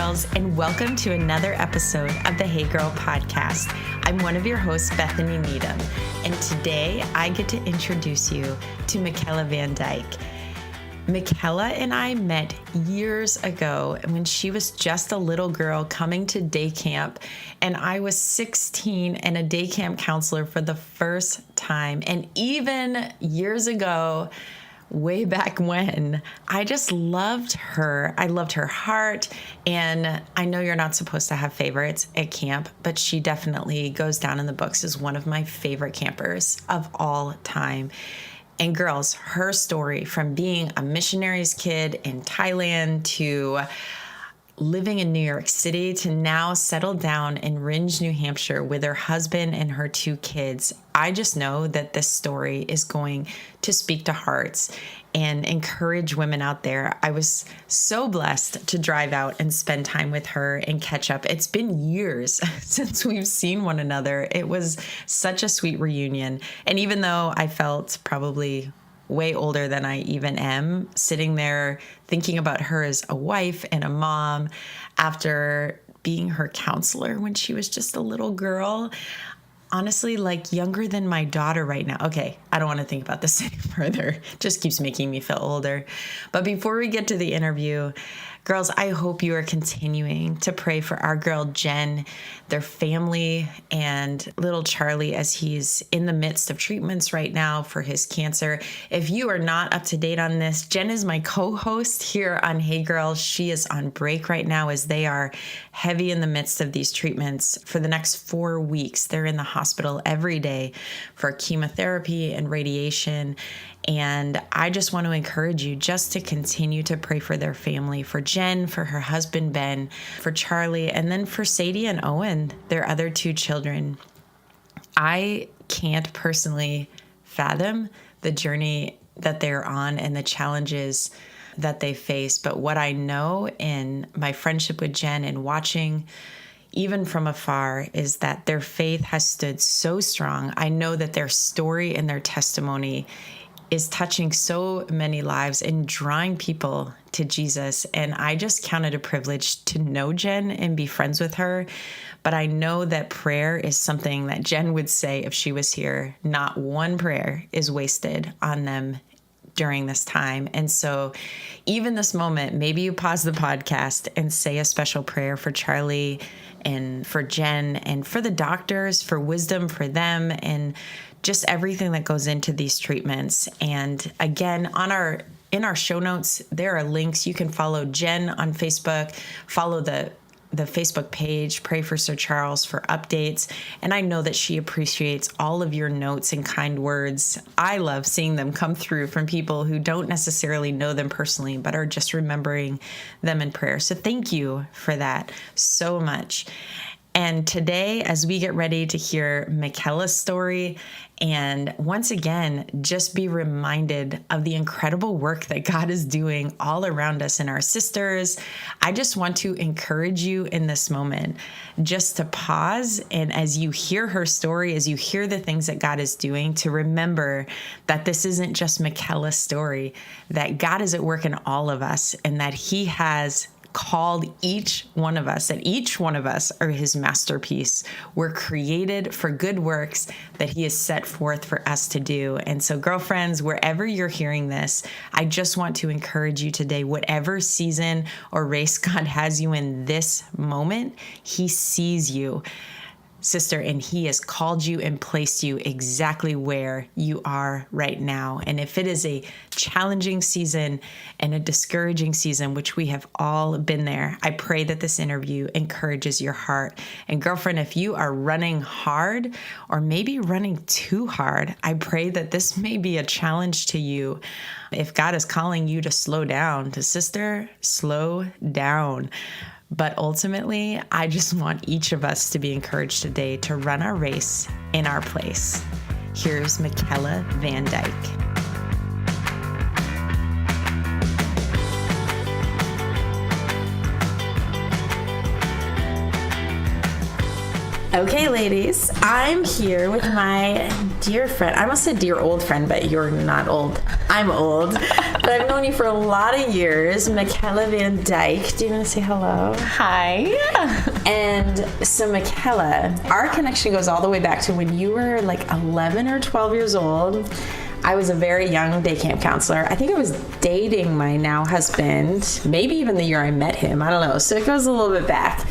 girls, and welcome to another episode of the Hey Girl podcast. I'm one of your hosts, Bethany Needham, and today I get to introduce you to Mikella Van Dyke. Mikella and I met years ago when she was just a little girl coming to day camp, and I was 16 and a day camp counselor for the first time. And even years ago, way back when, I just loved her. I loved her heart. And I know you're not supposed to have favorites at camp, but she definitely goes down in the books as one of my favorite campers of all time. And girls, her story from being a missionary's kid in Thailand to living in New York City to now settled down in Rindge, New Hampshire with her husband and her 2 kids. I just know that this story is going to speak to hearts and encourage women out there. I was so blessed to drive out and spend time with her and catch up. It's been years since we've seen one another. It was such a sweet reunion. And even though I felt probably way older than I even am, sitting there thinking about her as a wife and a mom after being her counselor when she was just a little girl, honestly, like younger than my daughter right now. Okay, I don't want to think about this any further. Just keeps making me feel older. But before we get to the interview, girls, I hope you are continuing to pray for our girl, Jenn, their family, and little Charlie as he's in the midst of treatments right now for his cancer. If you are not up to date on this, Jenn is my co-host here on Hey Girl. She is on break right now as they are heavy in the midst of these treatments. For the next 4 weeks, they're in the hospital every day for chemotherapy and radiation. And I just want to encourage you just to continue to pray for their family, for Jenn, for her husband, Ben, for Charlie, and then for Sadie and Owen, their other 2 children. I can't personally fathom the journey that they're on and the challenges that they face. But what I know in my friendship with Jenn and watching even from afar is that their faith has stood so strong. I know that their story and their testimony is touching so many lives and drawing people to Jesus. And I just count it a privilege to know Jenn and be friends with her. But I know that prayer is something that Jenn would say if she was here. Not one prayer is wasted on them during this time. And so even this moment, maybe you pause the podcast and say a special prayer for Charlie and for Jenn and for the doctors, for wisdom for them, and just everything that goes into these treatments. And again, in our show notes, there are links. You can follow Jenn on Facebook, follow the Facebook page, Pray for Sir Charles for updates. And I know that she appreciates all of your notes and kind words. I love seeing them come through from people who don't necessarily know them personally, but are just remembering them in prayer. So thank you for that so much. And today, as we get ready to hear Mikella's story, and once again, just be reminded of the incredible work that God is doing all around us and our sisters, I just want to encourage you in this moment just to pause. And as you hear her story, as you hear the things that God is doing, to remember that this isn't just Mikella's story, that God is at work in all of us, and that He has called each one of us, and each one of us are His masterpiece. We're created for good works that He has set forth for us to do. And so, girlfriends, wherever you're hearing this, I just want to encourage you today, whatever season or race God has you in this moment, He sees you, sister, and He has called you and placed you exactly where you are right now. And if it is a challenging season and a discouraging season, which we have all been there, I pray that this interview encourages your heart. And girlfriend, if you are running hard or maybe running too hard, I pray that this may be a challenge to you. If God is calling you to slow down, to sister, slow down. But ultimately, I just want each of us to be encouraged today to run our race in our place. Here's Mikella Van Dyke. Okay, ladies, I'm here with my dear friend. I almost said dear old friend, but you're not old. I'm old. But I've known you for a lot of years, Mikella Van Dyke. Do you want to say hello? Hi. And so, Mikella, our connection goes all the way back to when you were like 11 or 12 years old. I was a very young day camp counselor. I think I was dating my now husband, maybe even the year I met him. I don't know. So it goes a little bit back.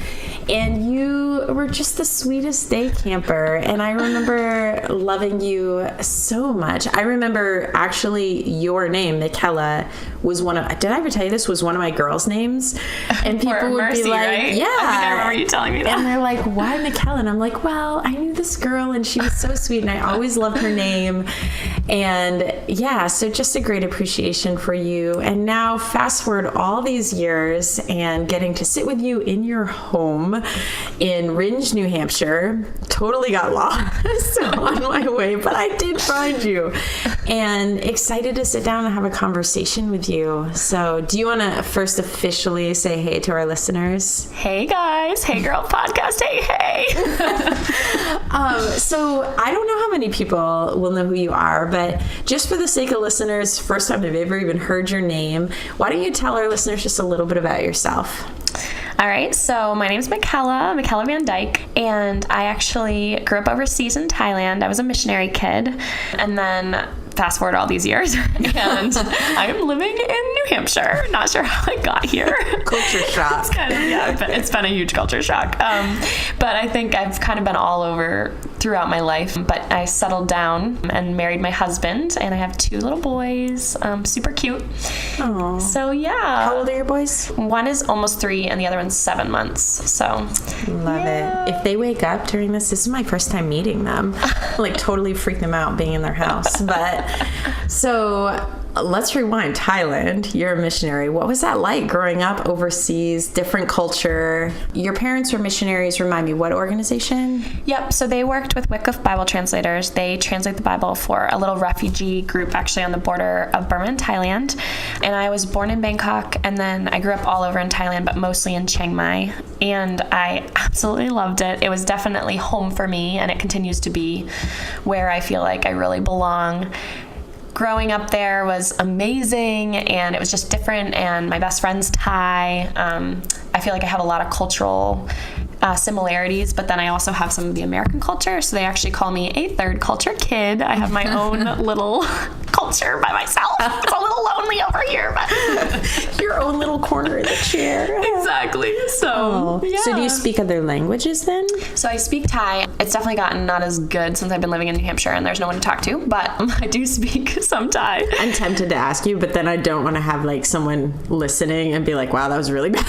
And you were just the sweetest day camper. And I remember loving you so much. I remember actually your name, Mikella, was one of, did I ever tell you this was one of my girls' names? And people would Mercy, be like, right? yeah. I think I remember you telling me that. And they're like, why Mikella? And I'm like, well, I knew this girl and she was so sweet and I always loved her name. And yeah, so just a great appreciation for you. And now fast forward all these years and getting to sit with you in your home in Rindge, New Hampshire. Totally got lost on my way, but I did find you. And excited to sit down and have a conversation with you. So do you want to first officially say hey to our listeners? Hey guys. Hey Girl Podcast. Hey. So I don't know how many people will know who you are, but just for the sake of listeners, first time they've ever even heard your name, why don't you tell our listeners just a little bit about yourself? All right, so my name is Mikella Van Dyke, and I actually grew up overseas in Thailand. I was a missionary kid, and then fast forward all these years, and I'm living in New Hampshire. Not sure how I got here. Culture shock. It's been a huge culture shock. But I think I've kind of been all over throughout my life. But I settled down and married my husband, and I have 2 little boys, super cute. Aww. So yeah. How old are your boys? One is almost 3, and the other one's 7 months. So love it. If they wake up during this is my first time meeting them. Like totally freak them out being in their house. But so let's rewind. Thailand, you're a missionary. What was that like growing up overseas, different culture? Your parents were missionaries. Remind me, what organization? Yep. So they worked with Wycliffe Bible translators. They translate the Bible for a little refugee group actually on the border of Burma and Thailand. And I was born in Bangkok, and then I grew up all over in Thailand, but mostly in Chiang Mai. And I absolutely loved it. It was definitely home for me, and it continues to be where I feel like I really belong. Growing up there was amazing, and it was just different, and my best friend's Thai. I feel like I have a lot of cultural similarities, but then I also have some of the American culture, so they actually call me a third culture kid. I have my own little culture by myself. It's a little lonely over here, but your own little corner in the chair. Exactly. So, yeah. So do you speak other languages then? So I speak Thai. It's definitely gotten not as good since I've been living in New Hampshire and there's no one to talk to, but I do speak some Thai. I'm tempted to ask you, but then I don't want to have like someone listening and be like, wow, that was really bad.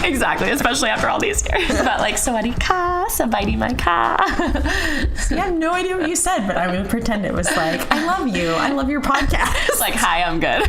Exactly, especially after all these years. But like, sawadee ka, sabaidi mai ka. See, I have no idea what you said, but I'm going to pretend it was like, I love you. I love your podcast. Like, hi, I'm good.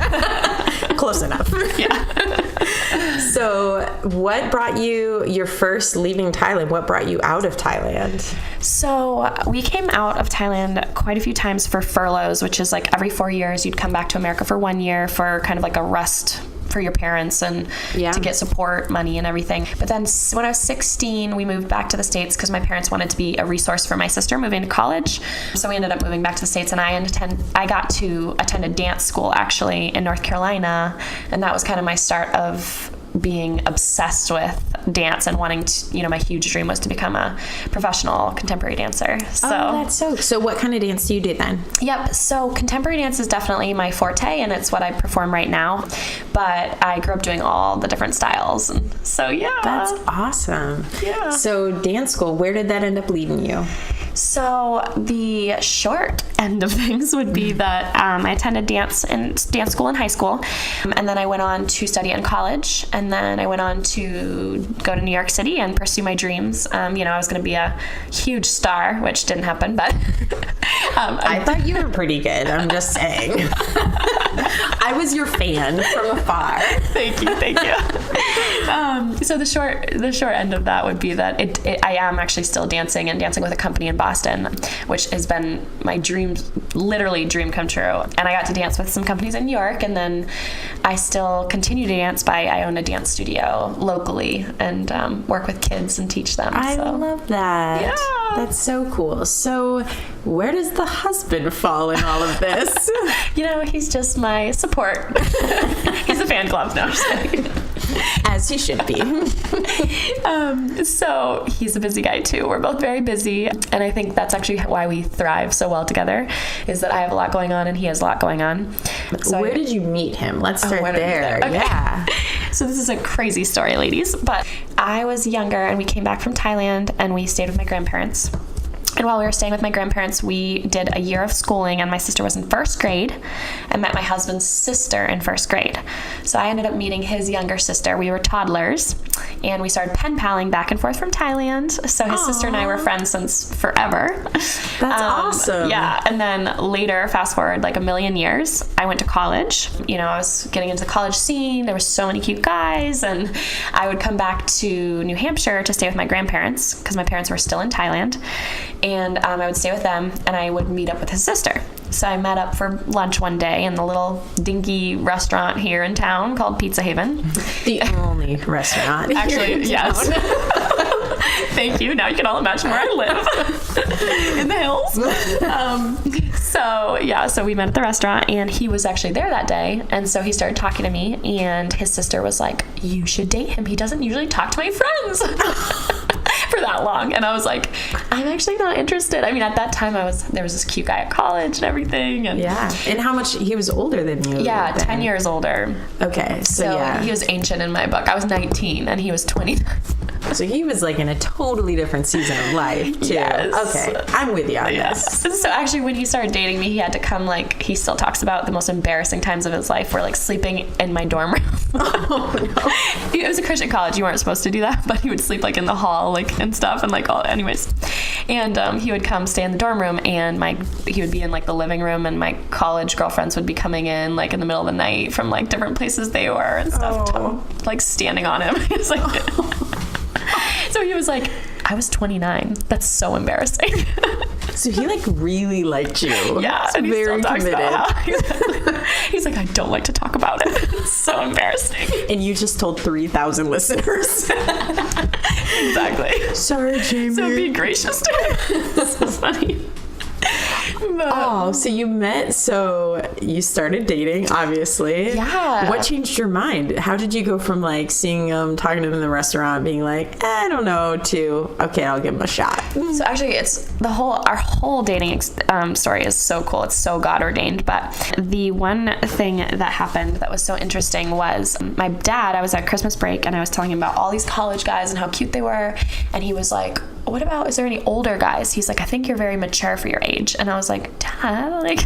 Close enough. Yeah. So what brought you, your first leaving Thailand, what brought you out of Thailand? So we came out of Thailand quite a few times for furloughs, which is like every 4 years you'd come back to America for 1 year for kind of like a rest for your parents and to get support money and everything. But then when I was 16, we moved back to the States because my parents wanted to be a resource for my sister moving to college. So we ended up moving back to the States, and I got to attend a dance school actually in North Carolina, and that was kind of my start of being obsessed with dance and wanting to, my huge dream was to become a professional contemporary dancer. So that's so what kind of dance do you do then? Yep. So contemporary dance is definitely my forte, and it's what I perform right now. But I grew up doing all the different styles. And so, yeah. That's awesome. Yeah. So dance school, where did that end up leading you? So the short end of things would be that I attended dance school in high school, and then I went on to study in college, and then I went on to go to New York City and pursue my dreams. I was going to be a huge star, which didn't happen, but I thought you were pretty good. I'm just saying. I was your fan from afar. Thank you. So the short end of that would be that I am actually still dancing with a company in Boston, which has been my dream literally dream come true. And I got to dance with some companies in New York, and then I still continue to dance I own a dance studio locally and work with kids and teach them. I love that. Yeah. That's so cool. So where does the husband fall in all of this? He's just my support. He's a fan club. No, I'm just kidding. As he should be. So he's a busy guy too. We're both very busy. And I think that's actually why we thrive so well together, is that I have a lot going on and he has a lot going on. So where did you meet him? Let's start there. Okay. Yeah. So this is a crazy story, ladies. But I was younger and we came back from Thailand and we stayed with my grandparents. And while we were staying with my grandparents, we did a year of schooling, and my sister was in first grade. I met my husband's sister in first grade. So I ended up meeting his younger sister. We were toddlers, and we started pen paling back and forth from Thailand. So his sister and I were friends since forever. That's awesome. Yeah. And then later, fast forward like a million years, I went to college. I was getting into the college scene. There were so many cute guys, and I would come back to New Hampshire to stay with my grandparents because my parents were still in Thailand. And I would stay with them, and I would meet up with his sister. So I met up for lunch one day in the little dinky restaurant here in town called Pizza Haven. The only restaurant. Actually, yes. Thank you. Now you can all imagine where I live. In the hills. So we met at the restaurant, and he was actually there that day. And so he started talking to me, and his sister was like, "You should date him. He doesn't usually talk to my friends." For that long. And I was like, I'm actually not interested. I mean, at that time there was this cute guy at college and everything. And yeah. And how much? He was older than you. Yeah, then. 10 years older. Okay. So yeah. He was ancient in my book. I was 19 and he was 20. So he was like in a totally different season of life too. Yes. Okay. I'm with you on this. So actually when he started dating me, he had to come, he still talks about the most embarrassing times of his life where sleeping in my dorm room. Oh no. It was a Christian college. You weren't supposed to do that, but he would sleep in the hall and stuff and anyways. And he would come stay in the dorm room, and he would be in the living room, and my college girlfriends would be coming in in the middle of the night from different places they were and stuff, standing on him. It's so he was like, I was 29. That's so embarrassing. So he really liked you. Yeah, it's and he very still talks committed. About how he's like, I don't like to talk about it. It's so embarrassing. And you just told 3,000 listeners. Exactly. Sorry, Jamie. So be gracious to him. This is funny. So you met, so you started dating, obviously. Yeah. What changed your mind? How did you go from seeing him, talking to him in the restaurant, being I don't know, to, okay, I'll give him a shot? So actually it's our whole dating story is so cool. It's so God ordained. But the one thing that happened that was so interesting was my dad, I was at Christmas break and I was telling him about all these college guys and how cute they were. And he was like, is there any older guys? He's like, I think you're very mature for your age. And I was like, Dad,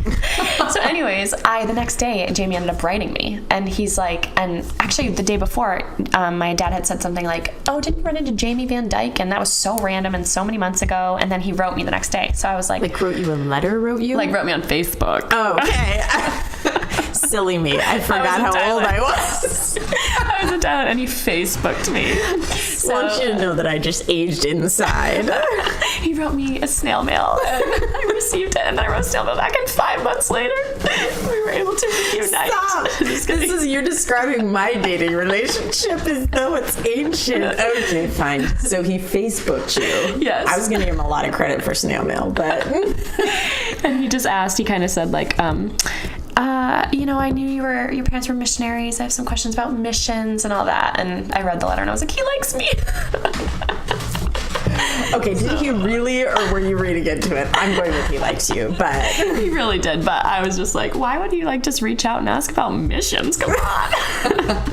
So anyways, the next day, Jamie ended up writing me. And he's like, and actually the day before, my dad had said something oh, didn't you run into Jamie Van Dyke? And that was so random and so many months ago. And then he wrote me the next day. So I was like, wrote you a letter, wrote you? Wrote me on Facebook. Oh, okay. Silly me. I forgot how old I was. I was in Thailand and he Facebooked me. So I want you to know that I just aged inside. He wrote me a snail mail and I received it, and I wrote snail mail back, and 5 months later we were able to reunite. Stop. You're describing my dating relationship as though it's ancient. Okay, fine. So he Facebooked you. Yes. I was going to give him a lot of credit for snail mail, but... And he just asked, he kind of said I knew your parents were missionaries. I have some questions about missions and all that. And I read the letter and I was like, he likes me. Okay, did he really, or were you reading into it? I'm going with he likes you, but... He really did, but I was just like, why would he just reach out and ask about missions? Come on.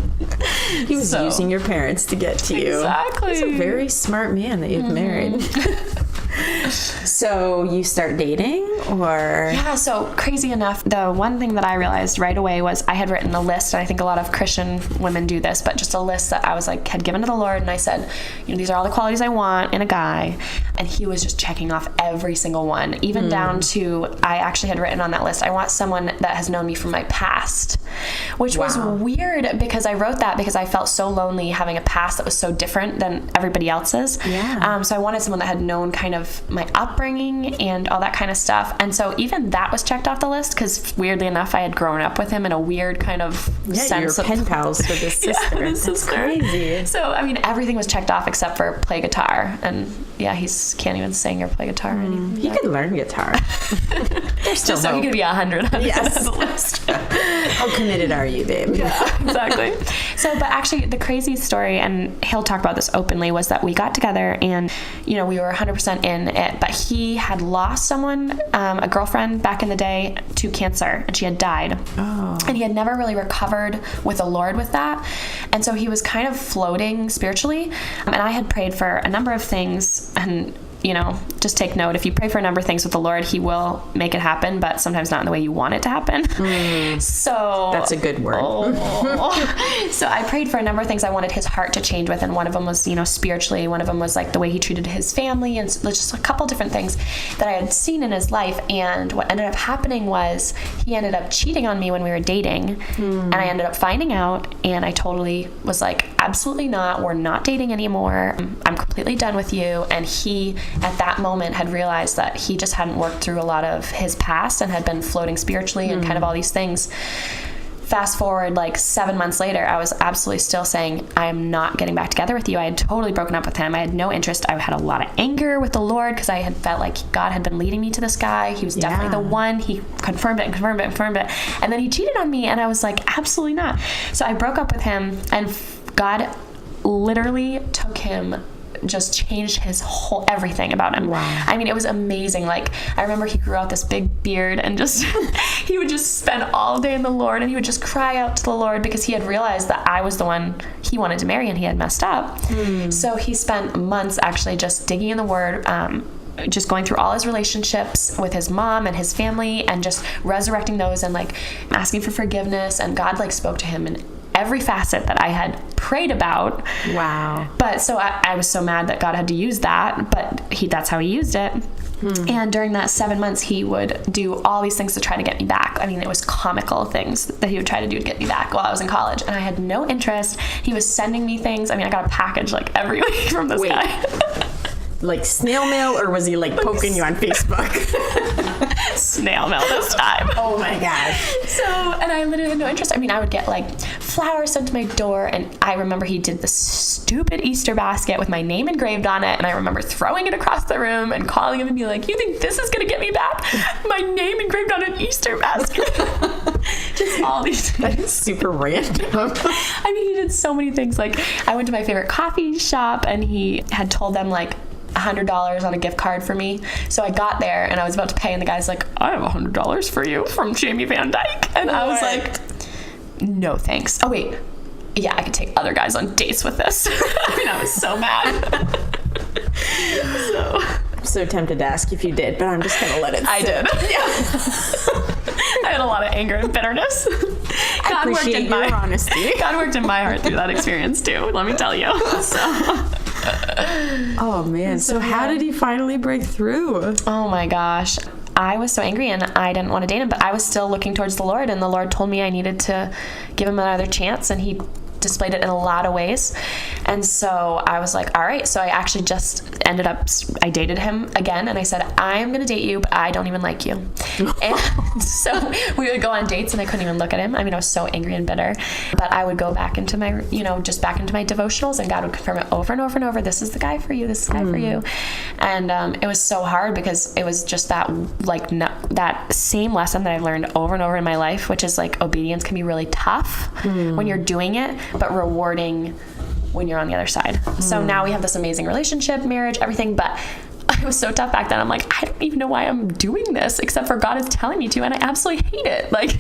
He was using your parents to get to you. Exactly. He's a very smart man that you've married. So you start dating, or? Yeah, so crazy enough, the one thing that I realized right away was I had written a list, and I think a lot of Christian women do this, but just a list that I was had given to the Lord, and I said, these are all the qualities I want in a guy, and he was just checking off every single one, even down to, I actually had written on that list, I want someone that has known me from my past, which was weird, because I wrote that because I felt so lonely having a past that was so different than everybody else's. Yeah. So I wanted someone that had known kind of of my upbringing and all that kind of stuff. And so even that was checked off the list, because weirdly enough, I had grown up with him in a weird kind of sense of pen pals with his sister. Yeah, his sister. Crazy. So, I mean, everything was checked off except for play guitar. And yeah, he can't even sing or play guitar or anything. He could learn guitar. Just so he could be 100 on the list. How committed are you, babe? Yeah, exactly. So, but actually the crazy story, and he'll talk about this openly, was that we got together and, we were 100% in it, but he had lost someone, a girlfriend back in the day, to cancer, and she had died. Oh. And he had never really recovered with the Lord with that. And so he was kind of floating spiritually. And I had prayed for a number of things, and just take note, if you pray for a number of things with the Lord, he will make it happen, but sometimes not in the way you want it to happen. So that's a good word. So I prayed for a number of things I wanted his heart to change with, and one of them was, spiritually. One of them was like the way he treated his family, and just a couple different things that I had seen in his life. And what ended up happening was he ended up cheating on me when we were dating, and I ended up finding out, and I totally was like, absolutely not. We're not dating anymore. I'm completely done with you. And he, at that moment, had realized that he just hadn't worked through a lot of his past and had been floating spiritually and kind of all these things. Fast forward like 7 months later, I was absolutely still saying, I am not getting back together with you. I had totally broken up with him. I had no interest. I had a lot of anger with the Lord because I had felt like God had been leading me to this guy. He was definitely the one. He confirmed it. And then he cheated on me, and I was like, absolutely not. So I broke up with him, and God literally took him, just changed his whole everything about him. Wow. I mean, it was amazing. Like, I remember he grew out this big beard, and just he would just spend all day in the Lord, and he would just cry out to the Lord because he had realized that I was the one he wanted to marry, and he had messed up. So he spent months actually just digging in the Word, just going through all his relationships with his mom and his family, and just resurrecting those, and like asking for forgiveness. And God like spoke to him in every facet that I had prayed about. Wow. But so I was so mad that God had to use that, but that's how he used it. And during that 7 months, he would do all these things to try to get me back. I mean, it was comical things that he would try to do to get me back while I was in college, and I had no interest. He was sending me things. I mean, I got a package like every week from this guy. Like snail mail, or was he like poking you on Facebook? Snail mail this time. Oh my gosh. So, and I literally had no interest. I mean, I would get like flowers sent to my door, and I remember he did this stupid Easter basket with my name engraved on it, and I remember throwing it across the room and calling him and being like, you think this is gonna get me back? My name engraved on an Easter basket. Just all these things. That is super random. I mean, he did so many things. Like, I went to my favorite coffee shop, and he had told them like $100 on a gift card for me. So I got there and I was about to pay, and the guy's like, I have $100 for you from Jamie Van Dyke. And I was like, no thanks. Oh wait, yeah, I could take other guys on dates with this. I mean, I was so mad. I'm so tempted to ask if you did, but I'm just gonna let it sit. I did. Yeah. I had a lot of anger and bitterness. God worked in my honesty. God worked in my heart through that experience too, let me tell you. So oh man, so how did he finally break through? Oh my gosh, I was so angry, and I didn't want to date him, but I was still looking towards the Lord, and the Lord told me I needed to give him another chance, and he displayed it in a lot of ways. And so I was like, all right. So I actually just ended up, I dated him again, and I said, I'm going to date you, but I don't even like you. And so we would go on dates, and I couldn't even look at him. I mean, I was so angry and bitter, but I would go back into my, just back into my devotionals, and God would confirm it over and over and over. This is the guy for you. This is the guy for you. And it was so hard because it was just that, like, that same lesson that I've learned over and over in my life, which is like obedience can be really tough when you're doing it, but rewarding when you're on the other side. So now we have this amazing relationship, marriage, everything, but it was so tough back then. I'm like, I don't even know why I'm doing this, except for God is telling me to, and I absolutely hate it. Like,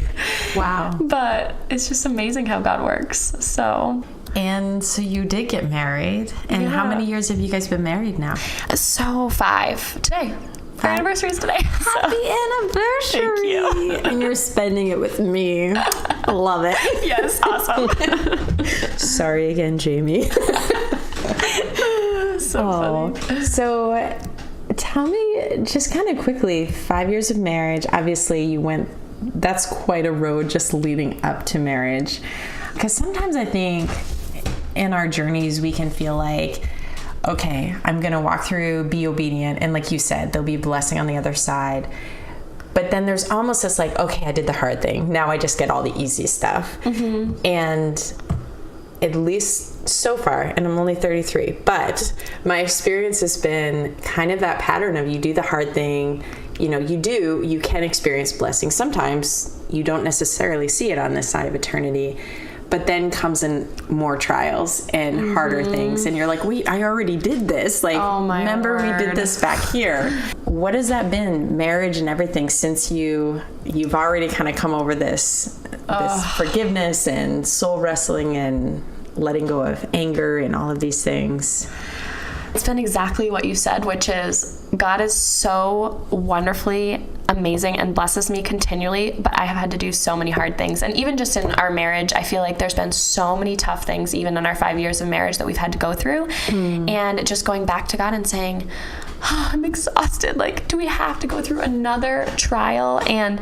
wow. But it's just amazing how God works. So. And so you did get married, and how many years have you guys been married now? So 5 today. Our anniversary is today. Happy anniversary! Thank you. And you're spending it with me. I love it. Yes, awesome. Sorry again, Jamie. So funny. So tell me, just kind of quickly, 5 years of marriage. Obviously, that's quite a road just leading up to marriage. Because sometimes I think in our journeys, we can feel like, okay, I'm going to walk through, be obedient. And like you said, there'll be blessing on the other side. But then there's almost this like, okay, I did the hard thing. Now I just get all the easy stuff. And at least so far, and I'm only 33, but my experience has been kind of that pattern of you do the hard thing, you can experience blessing. Sometimes you don't necessarily see it on this side of eternity, but then comes in more trials and harder things. And you're like, wait, I already did this. Like, remember we did this back here. What has that been, marriage and everything, since you've already kind of come over this forgiveness and soul wrestling and letting go of anger and all of these things? It's been exactly what you said, which is God is so wonderfully amazing and blesses me continually, but I have had to do so many hard things. And even just in our marriage, I feel like there's been so many tough things, even in our 5 years of marriage, that we've had to go through. And just going back to God and saying, I'm exhausted. Like, do we have to go through another trial? And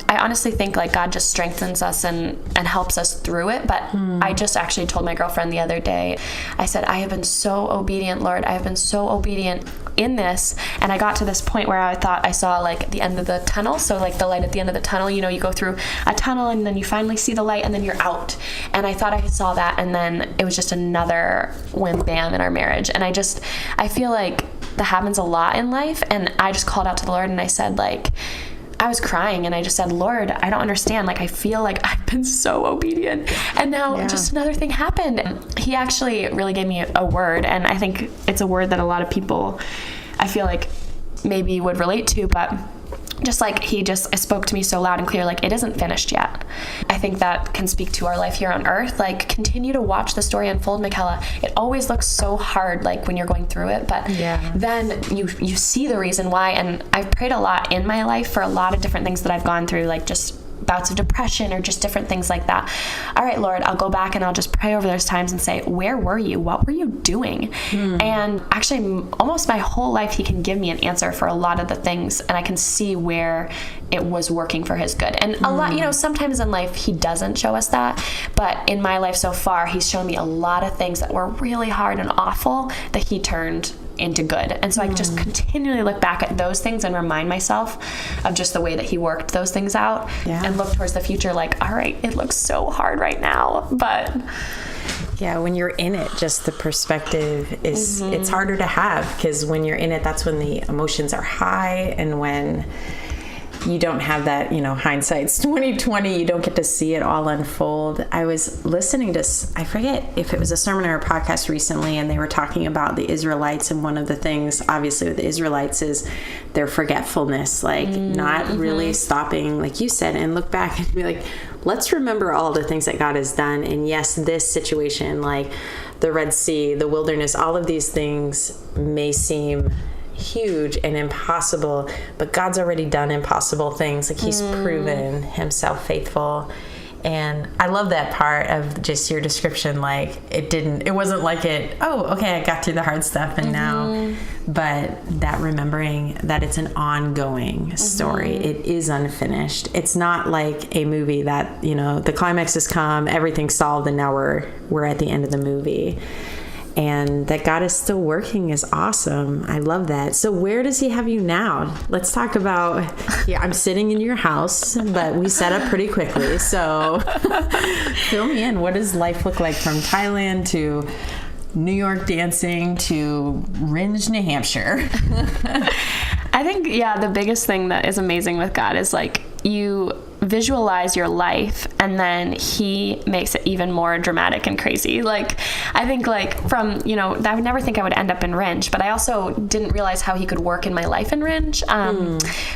I honestly think like God just strengthens us and helps us through it. But I just actually told my girlfriend the other day, I said, I have been so obedient, Lord. I have been so obedient in this. And I got to this point where I thought I saw like the end of the tunnel. So like the light at the end of the tunnel, you go through a tunnel and then you finally see the light and then you're out. And I thought I saw that. And then it was just another wham bam in our marriage. And I feel like that happens a lot in life. And I just called out to the Lord and I said, like, I was crying and I just said, Lord, I don't understand. Like, I feel like I've been so obedient and now just another thing happened. And he actually really gave me a word. And I think it's a word that a lot of people, I feel like maybe would relate to, but just like he just spoke to me so loud and clear, like, it isn't finished yet. I think that can speak to our life here on earth. Like, continue to watch the story unfold, Mikella. It always looks so hard, like when you're going through it, but then you see the reason why. And I've prayed a lot in my life for a lot of different things that I've gone through, like just bouts of depression or just different things like that. All right, Lord, I'll go back and I'll just pray over those times and say, where were you? What were you doing? And actually almost my whole life, he can give me an answer for a lot of the things, and I can see where it was working for his good. And a lot, sometimes in life he doesn't show us that, but in my life so far, he's shown me a lot of things that were really hard and awful that he turned into good. And so I just continually look back at those things and remind myself of just the way that he worked those things out and look towards the future like, all right, it looks so hard right now, but when you're in it, just the perspective is it's harder to have, because when you're in it, that's when the emotions are high, and when you don't have that, hindsight's 20/20, you don't get to see it all unfold. I was listening to, I forget if it was a sermon or a podcast recently, and they were talking about the Israelites, and one of the things, obviously, with the Israelites is their forgetfulness, like not really stopping, like you said, and look back and be like, let's remember all the things that God has done. And yes, this situation, like the Red Sea, the wilderness, all of these things may seem huge and impossible, but God's already done impossible things. Like, he's proven himself faithful. And I love that part of just your description. Like, it wasn't like I got through the hard stuff and now, but that remembering that it's an ongoing story. It is unfinished. It's not like a movie that, the climax has come, everything's solved, and now we're at the end of the movie. And that God is still working is awesome. I love that. So where does he have you now? Let's talk about, I'm sitting in your house, but we set up pretty quickly. So fill me in. What does life look like from Thailand to New York dancing to Rindge, New Hampshire? I think, the biggest thing that is amazing with God is like you visualize your life and then he makes it even more dramatic and crazy. Like, I think like from, I would never think I would end up in Rindge, but I also didn't realize how he could work in my life in Rindge.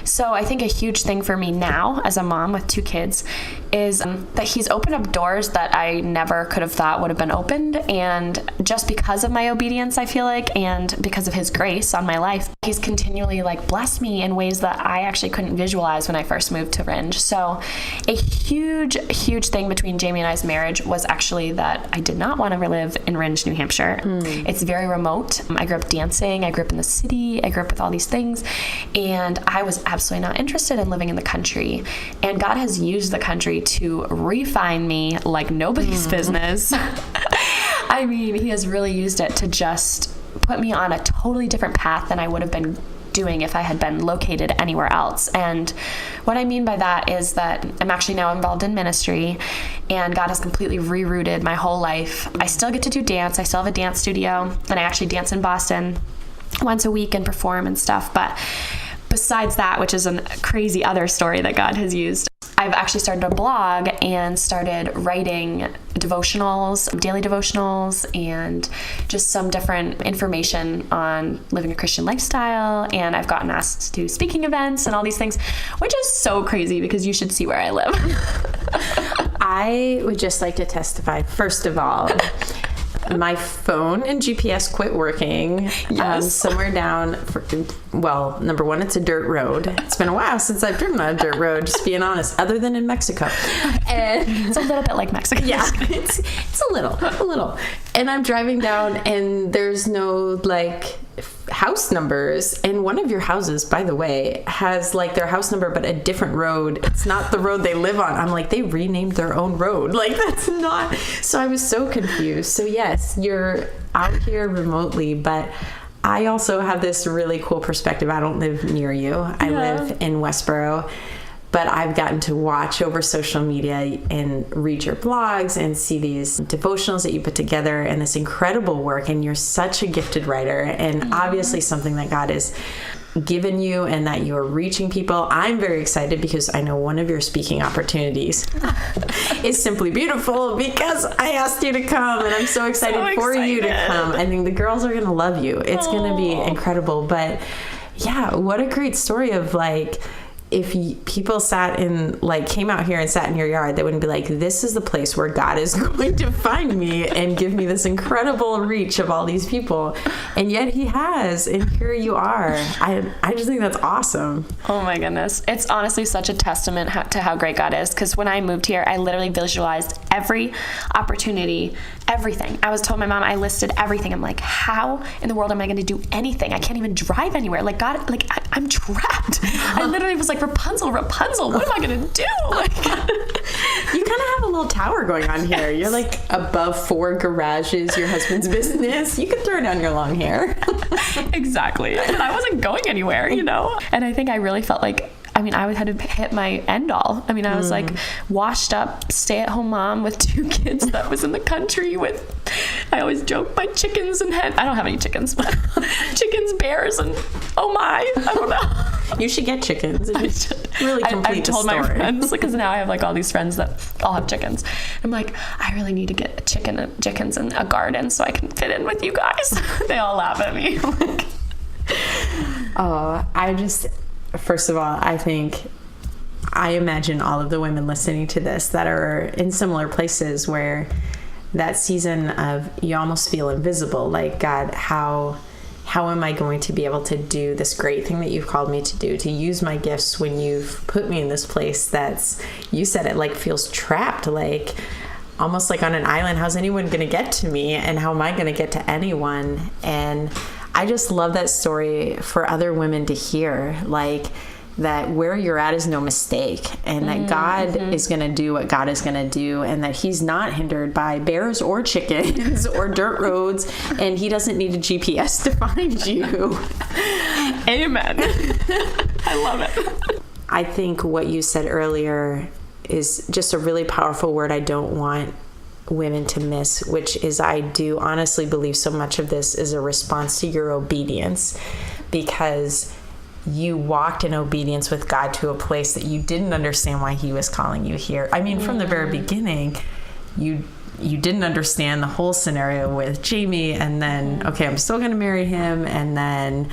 So I think a huge thing for me now as a mom with 2 kids is that he's opened up doors that I never could have thought would have been opened. And just because of my obedience, I feel like, and because of his grace on my life, he's continually like blessed me in ways that I actually couldn't visualize when I first moved to Rindge. So a huge thing between Jamie and I's marriage was actually that I did not want to live in Rindge, New Hampshire. It's very remote. I grew up dancing. I grew up in the city. I grew up with all these things. And I was absolutely not interested in living in the country. And God has used the country to refine me like nobody's business. I mean, he has really used it to just put me on a totally different path than I would have been doing if I had been located anywhere else. And what I mean by that is that I'm actually now involved in ministry, and God has completely rerouted my whole life. I still get to do dance. I still have a dance studio, and I actually dance in Boston once a week and perform and stuff. But besides that, which is a crazy other story that God has used, I've actually started a blog and started writing devotionals, daily devotionals, and just some different information on living a Christian lifestyle. And I've gotten asked to do speaking events and all these things, which is so crazy because you should see where I live. I would just like to testify, first of all, my phone and GPS quit working somewhere down. Well, number one, it's a dirt road. It's been a while since I've driven on a dirt road, just being honest, other than in Mexico. And it's a little bit like Mexico. Yeah, it's a little. And I'm driving down, and there's no like house numbers. And one of your houses, by the way, has like their house number, but a different road. It's not the road they live on. I'm like, they renamed their own road. Like, that's not. So I was so confused. So yes, you're out here remotely, but I also have this really cool perspective. I don't live near you. I live in Westboro. But I've gotten to watch over social media and read your blogs and see these devotionals that you put together and this incredible work. And you're such a gifted writer, and obviously something that God has given you and that you're reaching people. I'm very excited because I know one of your speaking opportunities is Simply Beautiful, because I asked you to come, and I'm so excited for you to come. I think the girls are going to love you. It's going to be incredible. But yeah, what a great story of like, if people came out here and sat in your yard, they wouldn't be like, this is the place where God is going to find me and give me this incredible reach of all these people. And yet he has, and here you are. I just think that's awesome. Oh my goodness. It's honestly such a testament to how great God is. Because when I moved here, I literally visualized every opportunity, everything. I was told my mom, I listed everything. I'm like, how in the world am I going to do anything? I can't even drive anywhere. Like God, like I'm trapped. I literally was like, Rapunzel, what am I going to do? Like, you kind of have a little tower going on here. You're like above 4 garages, your husband's business. You could throw down your long hair. Exactly. But I wasn't going anywhere, And I think I really felt like, I had to hit my end all. I was like washed up, stay-at-home mom with 2 kids that was in the country with, I always joke, my chickens and hens. I don't have any chickens, but chickens, bears, and I don't know. You should get chickens. Really complete I've told my friends, because now I have like all these friends that all have chickens. I'm like, I really need to get chickens and a garden so I can fit in with you guys. They all laugh at me. First of all, I imagine all of the women listening to this that are in similar places where that season of you almost feel invisible, like, God, how am I going to be able to do this great thing that you've called me to do, to use my gifts when you've put me in this place that's, you said it, like, feels trapped, like almost like on an island. How's anyone going to get to me, and how am I going to get to anyone? And I just love that story for other women to hear, like, that where you're at is no mistake, and that God is going to do what God is going to do, and that he's not hindered by bears or chickens or dirt roads, and he doesn't need a GPS to find you. Amen. I love it. I think what you said earlier is just a really powerful word I don't want women to miss, which is, I do honestly believe so much of this is a response to your obedience, because you walked in obedience with God to a place that you didn't understand why he was calling you here. From the very beginning, you didn't understand the whole scenario with Jamie, and then, okay, I'm still going to marry him, and then,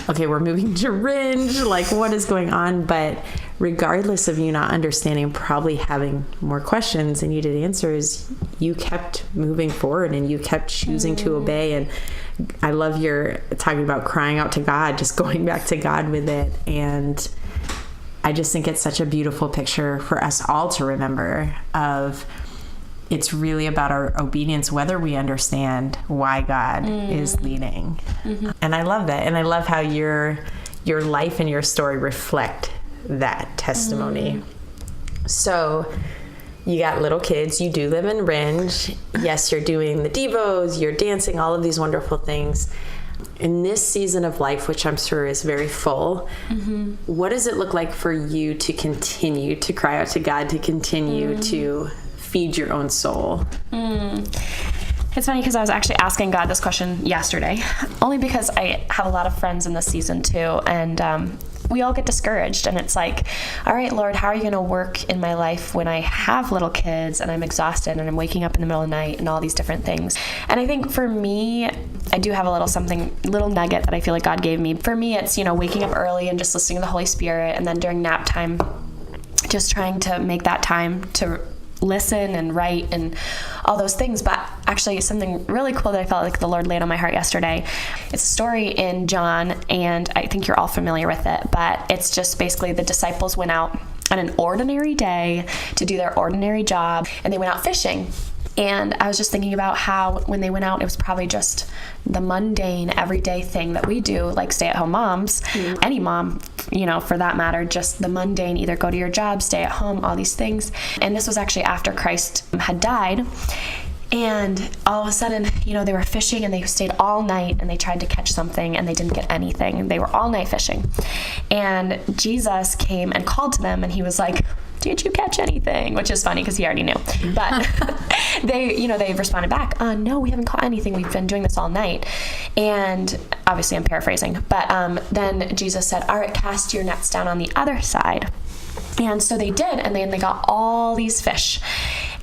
okay, we're moving to Rindge, like, what is going on? But regardless of you not understanding, probably having more questions than you did answers, you kept moving forward, and you kept choosing to obey. And I love your talking about crying out to God, just going back to God with it. And I just think it's such a beautiful picture for us all to remember of, it's really about our obedience, whether we understand why God is leading. And I love that. And I love how your life and your story reflect that testimony. So you got little kids, you do live in Rindge. Yes, you're doing the devos, you're dancing, all of these wonderful things. in this season of life, which I'm sure is very full, what does it look like for you to continue to cry out to God, to continue to feed your own soul? It's funny because I was actually asking God this question yesterday, only because I have a lot of friends in this season too, and we all get discouraged, and it's like, all right, Lord, how are you going to work in my life when I have little kids and I'm exhausted and I'm waking up in the middle of the night and all these different things? And I think for me, I do have a little nugget that I feel like God gave me. For me, it's, waking up early and just listening to the Holy Spirit, and then during nap time, just trying to make that time to listen and write and all those things. But actually something really cool that I felt like the Lord laid on my heart yesterday, it's a story in John, and I think you're all familiar with it, but it's just basically the disciples went out on an ordinary day to do their ordinary job, and they went out fishing. And I was just thinking about how when they went out, it was probably just the mundane, everyday thing that we do, like stay-at-home moms, any mom, for that matter, just the mundane, either go to your job, stay at home, all these things. And this was actually after Christ had died. And all of a sudden, they were fishing, and they stayed all night, and they tried to catch something, and they didn't get anything. They were all night fishing. And Jesus came and called to them, and he was like, did you catch anything? Which is funny because he already knew. But they responded back, no, we haven't caught anything. We've been doing this all night. And obviously I'm paraphrasing. But then Jesus said, all right, cast your nets down on the other side. And so they did, and they got all these fish.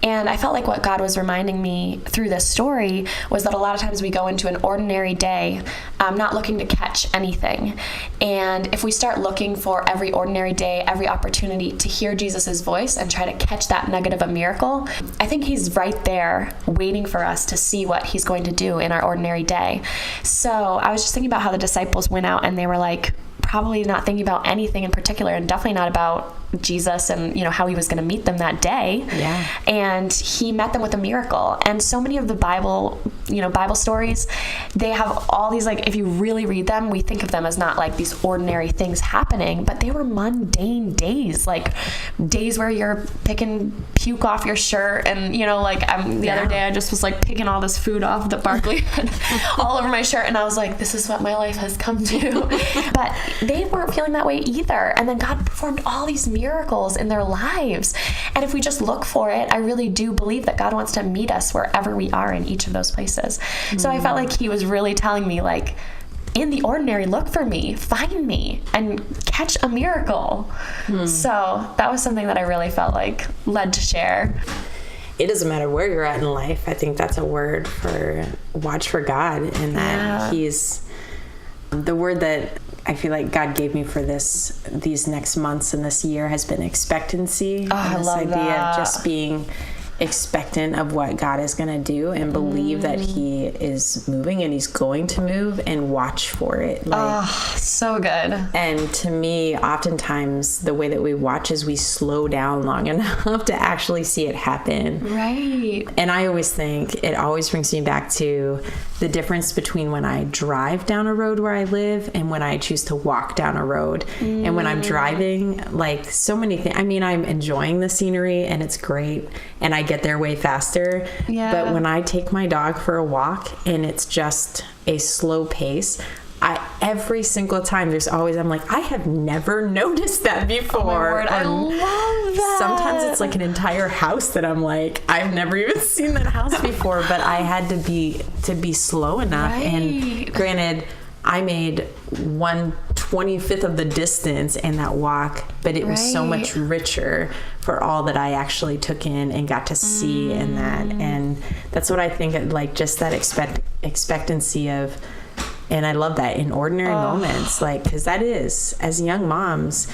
And I felt like what God was reminding me through this story was that a lot of times we go into an ordinary day not looking to catch anything. And if we start looking for every ordinary day, every opportunity to hear Jesus's voice and try to catch that nugget of a miracle, I think he's right there waiting for us to see what he's going to do in our ordinary day. So I was just thinking about how the disciples went out, and they were like, probably not thinking about anything in particular, and definitely not about Jesus and how he was going to meet them that day. Yeah. And he met them with a miracle. And so many of the Bible stories, they have all these, like, if you really read them, we think of them as not like these ordinary things happening, but they were mundane days, like days where you're picking puke off your shirt, and the other day I just was like picking all this food off that Barkley had all over my shirt, and I was like, this is what my life has come to. But they weren't feeling that way either. And then God performed all these miracles in their lives. And if we just look for it, I really do believe that God wants to meet us wherever we are in each of those places. So I felt like he was really telling me, like, in the ordinary, look for me, find me, and catch a miracle. So that was something that I really felt like led to share. It doesn't matter where you're at in life. I think that's a word for watch for God, and that he's the word that I feel like God gave me for these next months and this year has been expectancy. I love idea that. Of just being expectant of what God is going to do, and believe that he is moving and he's going to move, and watch for it. So good. And to me, oftentimes the way that we watch is we slow down long enough to actually see it happen. Right. And I always think it always brings me back to the difference between when I drive down a road where I live and when I choose to walk down a road. And when I'm driving, like, so many things, I mean, I'm enjoying the scenery and it's great, and I get there way faster. Yeah. But when I take my dog for a walk and it's just a slow pace, every single time I'm like, I have never noticed that before. Oh my word, I love that. Sometimes it's like an entire house that I'm like, I've never even seen that house before, but I had to be slow enough. Right. And granted, I made 1/25 of the distance in that walk, but it was so much richer for all that I actually took in and got to see in that. And that's what I think, like, just that expectancy of. And I love that in ordinary moments, like, because that is, as young moms,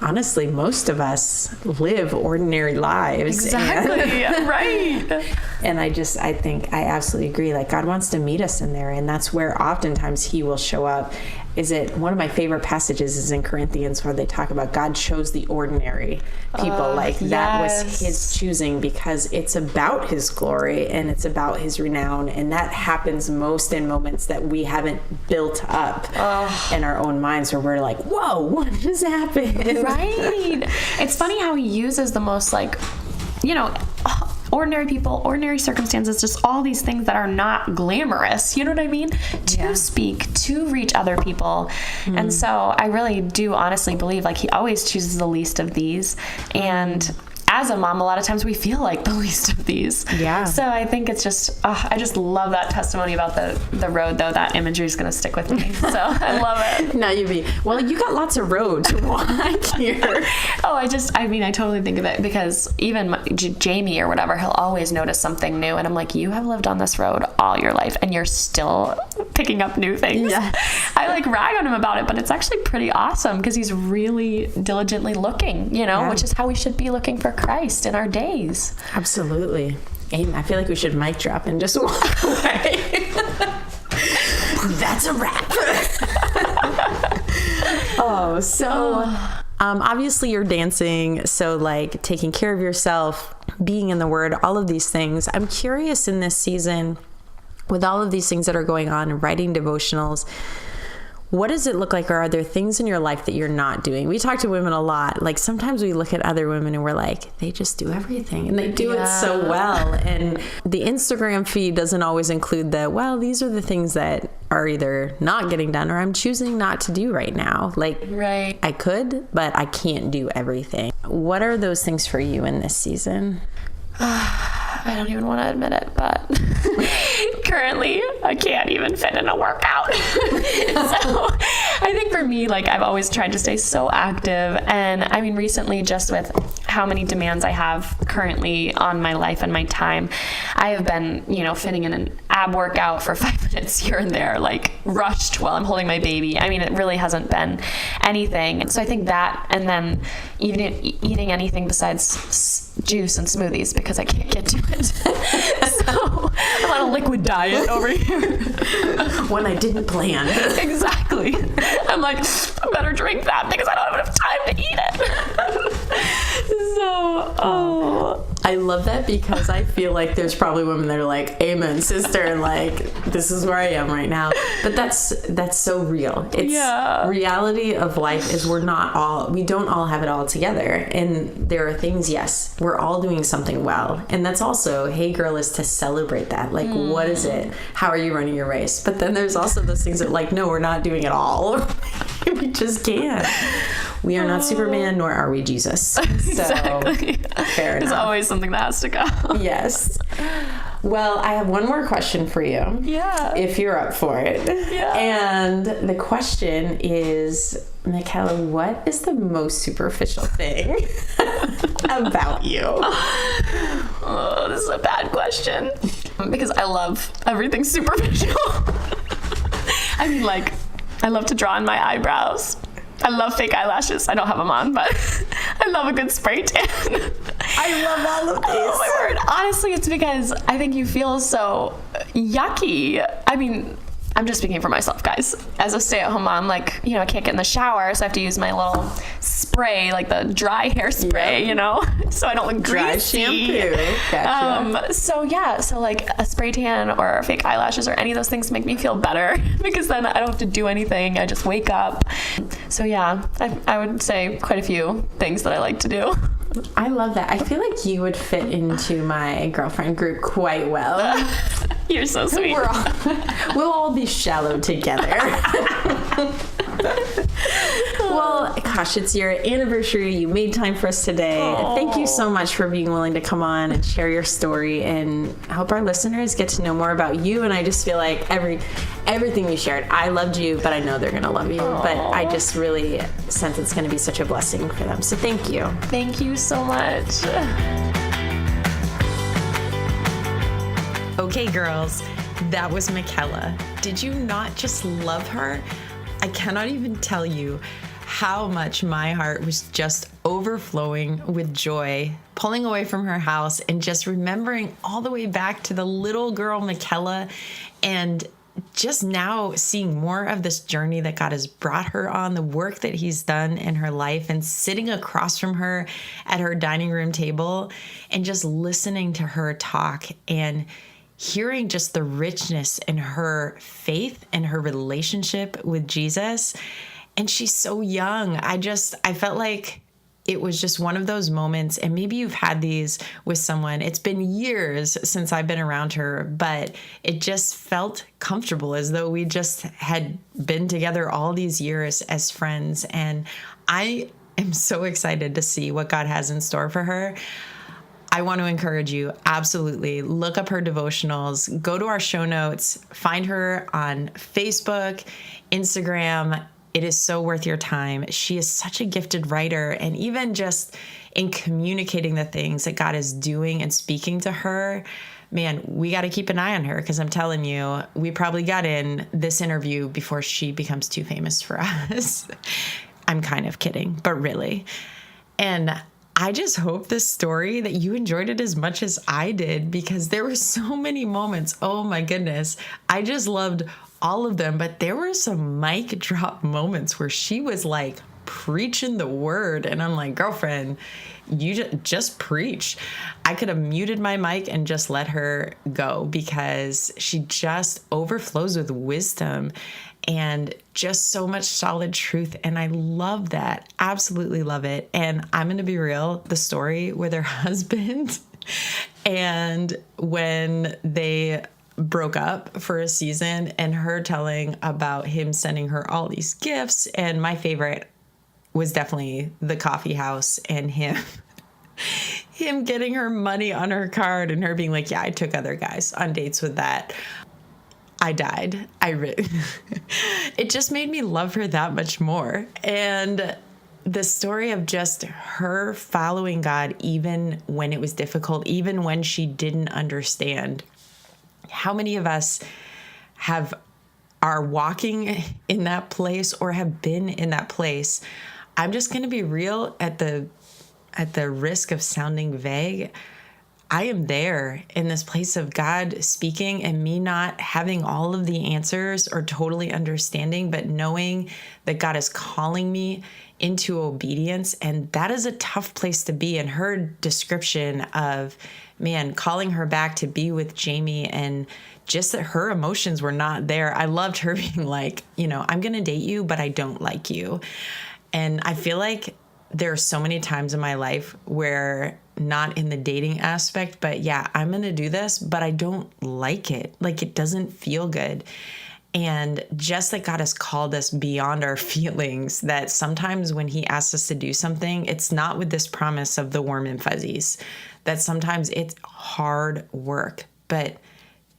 honestly, most of us live ordinary lives. Exactly. Right. And I think I absolutely agree. Like, God wants to meet us in there, and that's where oftentimes he will show up. One of my favorite passages is in Corinthians, where they talk about God chose the ordinary people. That was his choosing, because it's about his glory and it's about his renown. And that happens most in moments that we haven't built up in our own minds, where we're like, whoa, what just happened? Right. It's funny how he uses the most, like, ordinary people, ordinary circumstances, just all these things that are not glamorous, you know what I mean? To speak, to reach other people. And so I really do honestly believe like he always chooses the least of these. And as a mom, a lot of times we feel like the least of these. Yeah. So I think it's just, I just love that testimony about the road, though. That imagery is going to stick with me. So I love it. Now well, you got lots of road to walk here. I totally think of it because even Jamie or whatever, he'll always notice something new. And I'm like, you have lived on this road all your life and you're still picking up new things. Yes. I like rag on him about it, but it's actually pretty awesome because he's really diligently looking, which is how we should be looking for Christ in our days. Absolutely. I feel like we should mic drop and just walk away. That's a wrap. Obviously you're dancing, so like taking care of yourself, being in the Word, all of these things. I'm curious in this season, with all of these things that are going on and writing devotionals, what does it look like, or are there things in your life that you're not doing? We talk to women a lot. Like sometimes we look at other women and we're like, they just do everything and they do it so well. And the Instagram feed doesn't always include these are the things that are either not getting done or I'm choosing not to do right now. Like, right. I could, but I can't do everything. What are those things for you in this season? I don't even want to admit it, but currently I can't even fit in a workout. So I think for me, like I've always tried to stay so active. And I mean, recently just with how many demands I have currently on my life and my time, I have been, fitting in an ab workout for 5 minutes here and there, like rushed while I'm holding my baby. I mean, it really hasn't been anything. So I think that, and then even eating anything besides juice and smoothies because I can't get to it. So I'm on a liquid diet over here. When I didn't plan. Exactly. I'm like, I better drink that because I don't have enough time to eat it. So, I love that because I feel like there's probably women that are like, amen, sister, and like, this is where I am right now. But that's so real. It's reality of life is we don't all have it all together. And there are things, yes, we're all doing something well. And that's also, hey girl, is to celebrate that. Like, what is it? How are you running your race? But then there's also those things that like, no, we're not doing it all. We just can't. We are not Superman, nor are we Jesus. So, exactly. Fair enough. There's always something that has to go. Yes. Well, I have one more question for you. Yeah. If you're up for it. Yeah. And the question is, Mikella, what is the most superficial thing about you? Oh, this is a bad question. Because I love everything superficial. I mean, like, I love to draw in my eyebrows. I love fake eyelashes. I don't have them on, but I love a good spray tan. I love all of this. Oh my word. Honestly, it's because I think you feel so yucky. I mean, I'm just speaking for myself, guys. As a stay-at-home mom, like, I can't get in the shower, so I have to use my little spray, like the dry hair spray, so I don't look dry greasy. Shampoo. Gotcha. So like a spray tan or fake eyelashes or any of those things make me feel better because then I don't have to do anything. I just wake up. So yeah, I would say quite a few things that I like to do. I love that. I feel like you would fit into my girlfriend group quite well. You're so sweet. We'll all be shallow together. Well, gosh, it's your anniversary. You made time for us today. Aww. Thank you so much for being willing to come on and share your story. And I hope our listeners get to know more about you. And I just feel like everything you shared, I loved you, but I know they're going to love you. Aww. But I just really sense it's going to be such a blessing for them. So thank you. Thank you so much. Okay, girls, that was Mikella. Did you not just love her? I cannot even tell you how much my heart was just overflowing with joy, pulling away from her house and just remembering all the way back to the little girl Mikella, and just now seeing more of this journey that God has brought her on, the work that he's done in her life, and sitting across from her at her dining room table and just listening to her talk and hearing just the richness in her faith and her relationship with Jesus. And she's so young. I felt like it was just one of those moments, and maybe you've had these with someone. It's been years since I've been around her, but it just felt comfortable, as though we just had been together all these years as friends. And I am so excited to see what God has in store for her. I want to encourage you, absolutely, look up her devotionals, go to our show notes, find her on Facebook, Instagram. It is so worth your time. She is such a gifted writer, and even just in communicating the things that God is doing and speaking to her, man, we got to keep an eye on her, because I'm telling you, we probably got in this interview before she becomes too famous for us. I'm kind of kidding, but really. And I just hope this story that you enjoyed it as much as I did, because there were so many moments. Oh my goodness. I just loved all of them, but there were some mic drop moments where she was like preaching the word. And I'm like, girlfriend, you just preach. I could have muted my mic and just let her go, because she just overflows with wisdom and just so much solid truth. And I love that. Absolutely love it. And I'm going to be real, the story with her husband and when they broke up for a season, and her telling about him sending her all these gifts. And my favorite was definitely the coffee house and him getting her money on her card and her being like, yeah, I took other guys on dates with that. I died. It just made me love her that much more. And the story of just her following God, even when it was difficult, even when she didn't understand. How many of us are walking in that place or have been in that place? I'm just going to be real, at the risk of sounding vague. I am there in this place of God speaking and me not having all of the answers or totally understanding, but knowing that God is calling me into obedience. And that is a tough place to be. And her description of, man, calling her back to be with Jamie, and just that her emotions were not there. I loved her being like, I'm going to date you, but I don't like you. And I feel like there are so many times in my life where, not in the dating aspect, but yeah, I'm going to do this, but I don't like it. Like, it doesn't feel good. And just that God has called us beyond our feelings, that sometimes when he asks us to do something, it's not with this promise of the warm and fuzzies, that sometimes it's hard work. But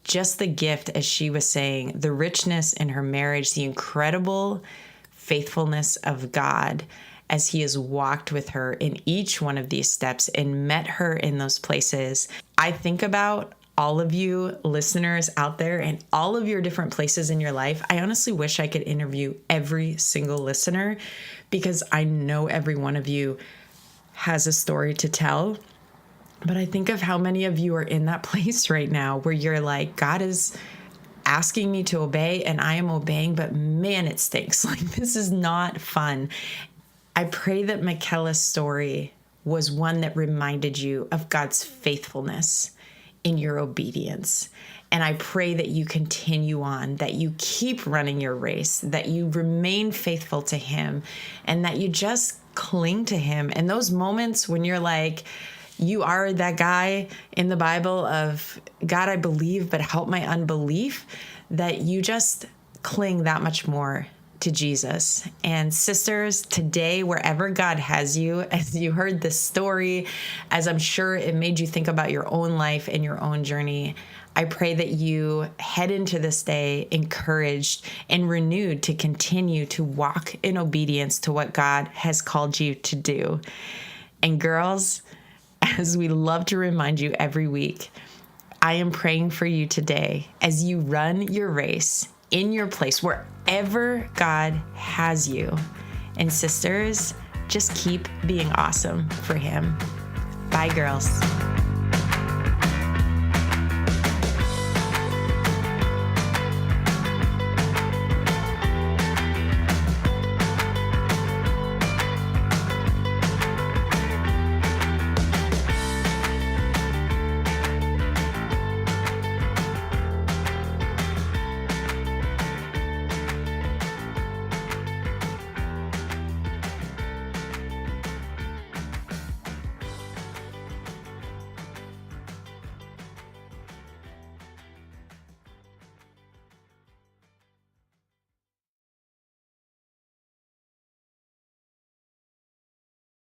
just the gift, as she was saying, the richness in her marriage, the incredible faithfulness of God as he has walked with her in each one of these steps and met her in those places. I think about all of you listeners out there and all of your different places in your life. I honestly wish I could interview every single listener, because I know every one of you has a story to tell. But I think of how many of you are in that place right now where you're like, God is asking me to obey and I am obeying, but man, it stinks. Like, this is not fun. I pray that Mikella's story was one that reminded you of God's faithfulness in your obedience. And I pray that you continue on, that you keep running your race, that you remain faithful to him, and that you just cling to him. And those moments when you're like, you are that guy in the Bible of, God, I believe, but help my unbelief, that you just cling that much more to Jesus. And sisters, today, wherever God has you, as you heard this story, as I'm sure it made you think about your own life and your own journey, I pray that you head into this day encouraged and renewed to continue to walk in obedience to what God has called you to do. And girls, as we love to remind you every week, I am praying for you today as you run your race in your place, wherever God has you. And sisters, just keep being awesome for him. Bye, girls.